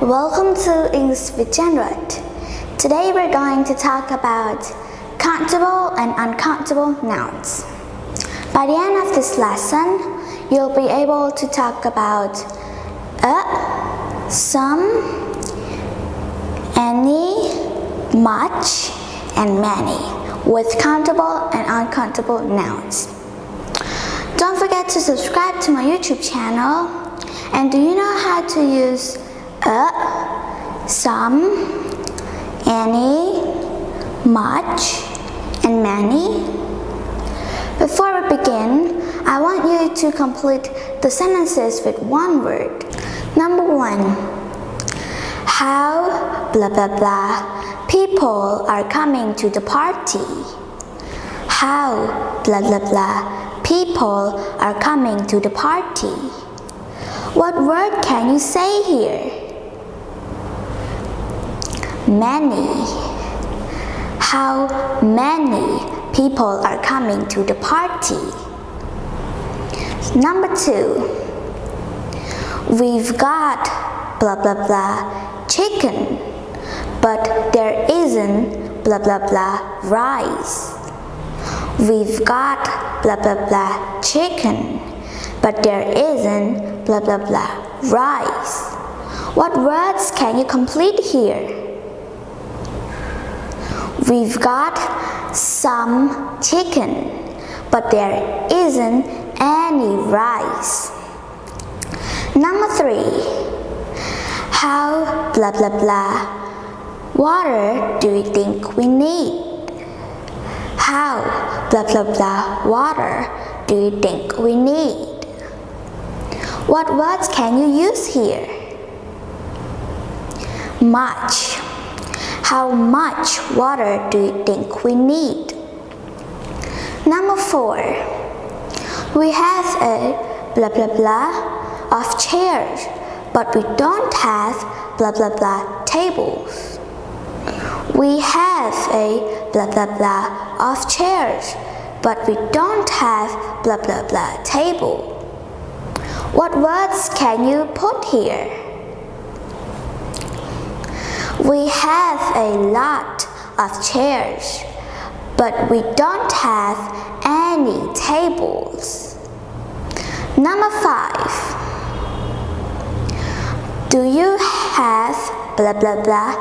Welcome to English with Chanroth. Today we're going to talk about countable and uncountable nouns. By the end of this lesson, you'll be able to talk about some, any, much, and many with countable and uncountable nouns. Don't forget to subscribe to my YouTube channel. And do you know how to use some, any, much, and many? Before we begin, I want you to complete the sentences with one word. Number 1. How blah blah blah people are coming to the party. How blah blah blah people are coming to the party. What word can you say here? Many. How many people are coming to the party? Number 2. We've got blah blah blah chicken, but there isn't blah blah blah rice. We've got blah blah blah chicken, but there isn't blah blah blah rice. What words can you complete here? We've got some chicken, but there isn't any rice. Number 3. How blah blah blah water do you think we need? How blah blah blah water do you think we need? What words can you use here? Much. How much water do you think we need? Number 4. We have a blah blah blah of chairs, but we don't have blah blah blah tables. We have a blah blah blah of chairs, but we don't have blah blah blah table. What words can you put here? We have a lot of chairs, but we don't have any tables. Number 5. Do you have blah blah blah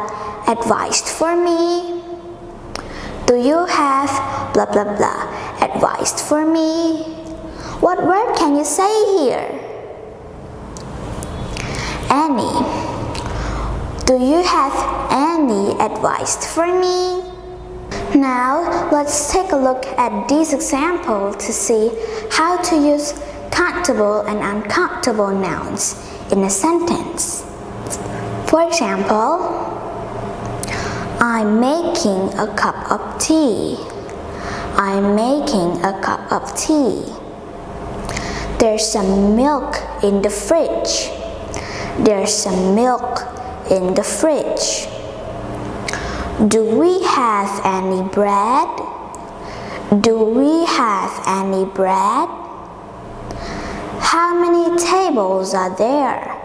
advice for me? Do you have blah blah blah advice for me? What word can you say here? Any. Do you have any advice for me? Now, let's take a look at these examples to see how to use countable and uncountable nouns in a sentence. For example, I'm making a cup of tea. I'm making a cup of tea. There's some milk in the fridge. There's some milk in the fridge. Do we have any bread? Do we have any bread? How many tables are there?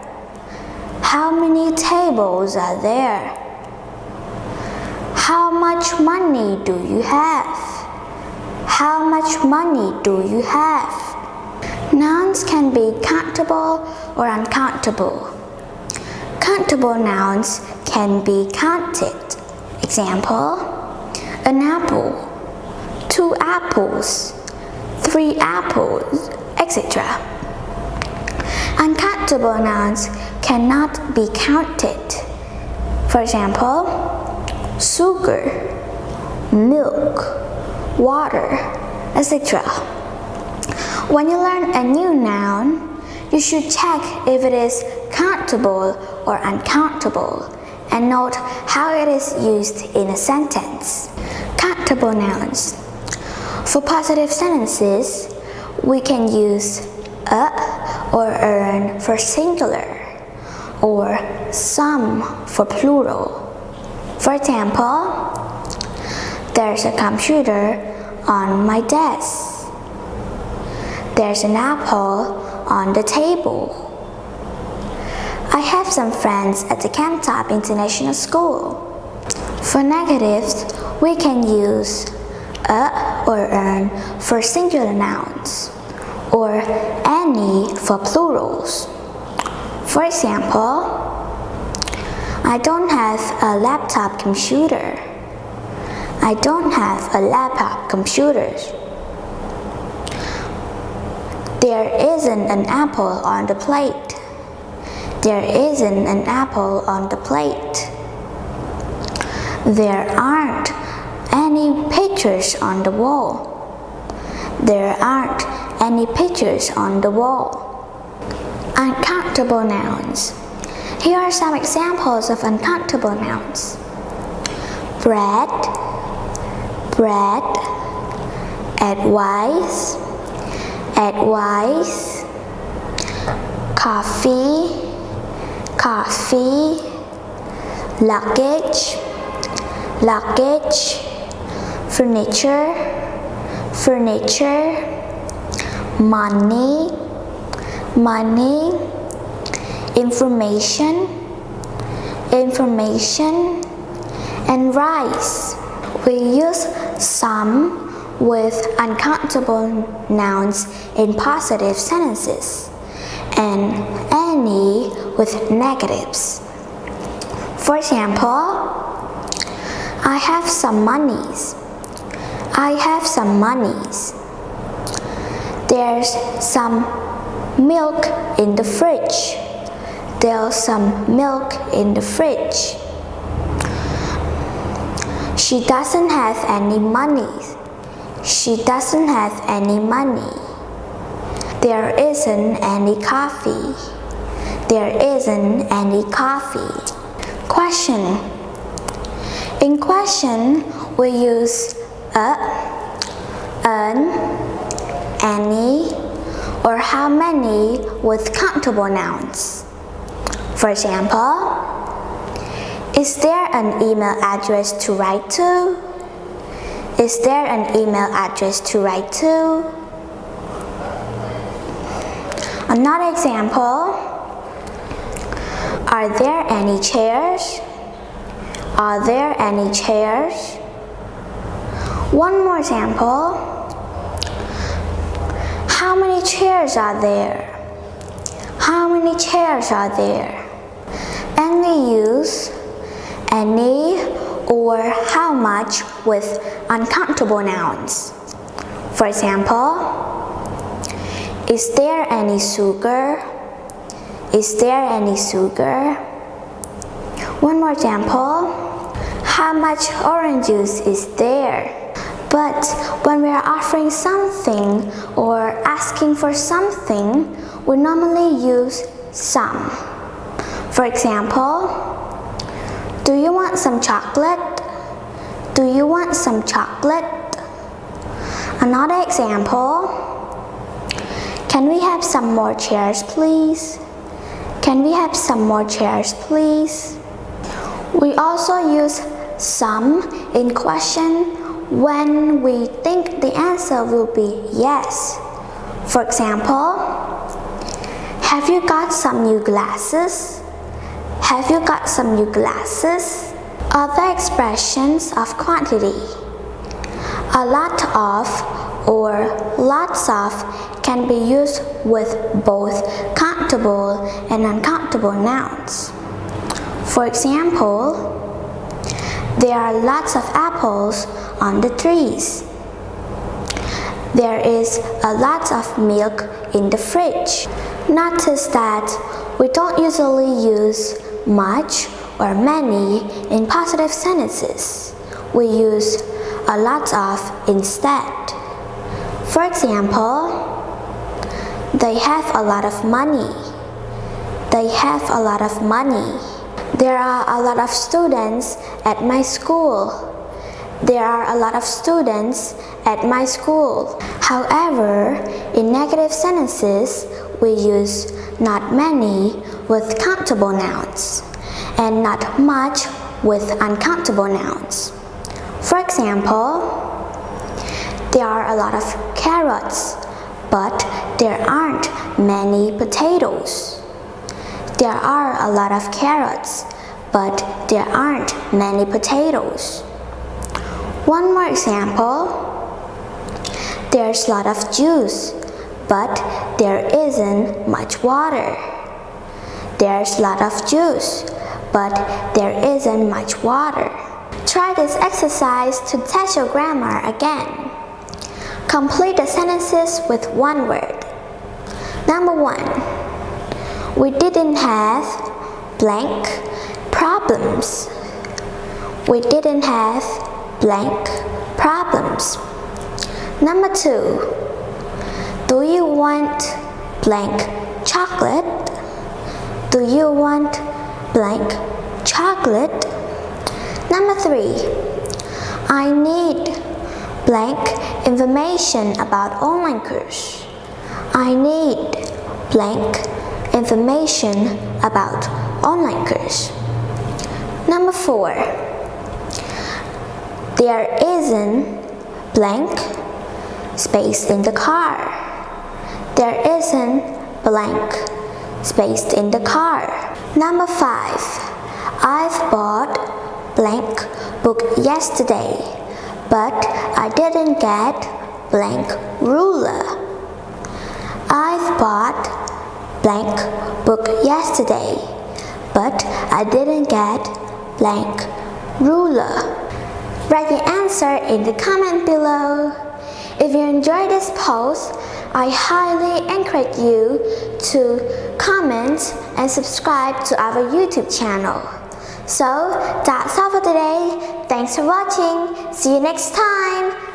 How many tables are there? How much money do you have? How much money do you have? Nouns can be countable or uncountable. Countable nouns can be counted. Example, an apple, 2 apples, 3 apples, etc. Uncountable nouns cannot be counted. For example, sugar, milk, water, etc. When you learn a new noun, you should check if it is countable or uncountable and note how it is used in a sentence. Countable nouns. For positive sentences, we can use or earn for singular or some for plural. For example, there's a computer on my desk. There's an apple on the table. I have some friends at the Countable International School. For negatives, we can use a or an for singular nouns, or any for plurals. For example, I don't have a laptop computer. I don't have a laptop computer. There isn't an apple on the plate. There isn't an apple on the plate. There aren't any pictures on the wall. There aren't any pictures on the wall. Uncountable nouns. Here are some examples of uncountable nouns. Bread, bread, advice, advice, coffee, coffee, luggage, luggage, furniture, furniture, money, money, information, information, and rice. We use some with uncountable nouns in positive sentences and any with negatives. For example, I have some monies. I have some monies. There's some milk in the fridge. There's some milk in the fridge. She doesn't have any money. She doesn't have any money. There isn't any coffee. There isn't any coffee. Question. In question, we use a, an, any, or how many with countable nouns. For example, is there an email address to write to? Is there an email address to write to? Another example, are there any chairs? Are there any chairs? One more example, how many chairs are there? How many chairs are there? And we use any or how much with uncountable nouns. For example, is there any sugar? Is there any sugar? One more example, how much orange juice is there? But when we are offering something or asking for something, we normally use some. For example, do you want some chocolate? Do you want some chocolate? Another example, can we have some more chairs, please? Can we have some more chairs, please? We also use some in question when we think the answer will be yes. For example, have you got some new glasses? Have you got some new glasses? Other expressions of quantity. A lot of or lots of can be used with both countable and uncountable nouns. For example, there are lots of apples on the trees. There is a lot of milk in the fridge. Notice that we don't usually use much or many in positive sentences. We use a lot of instead. For example, they have a lot of money. They have a lot of money. There are a lot of students at my school. There are a lot of students at my school. However, in negative sentences, we use not many with countable nouns and not much with uncountable nouns. For example, there are a lot of carrots, but there aren't many potatoes. There are a lot of carrots, but there aren't many potatoes. One more example. There's a lot of juice, but there isn't much water. There's a lot of juice, but there isn't much water. Try this exercise to test your grammar again. Complete the sentences with one word. Number 1. We didn't have blank problems. We didn't have blank problems. Number 2. Do you want blank chocolate? Do you want blank chocolate? Number 3. I need blank information about online course. I need blank information about online course. Number 4. There isn't blank space in the car. There isn't blank space in the car. Number 5. I've bought blank book yesterday, but I didn't get blank ruler. I've bought blank book yesterday, but I didn't get blank ruler. Write your answer in the comment below. If you enjoyed this post, I highly encourage you to comment and subscribe to our YouTube channel. So, that's all for today. Thanks for watching. See you next time.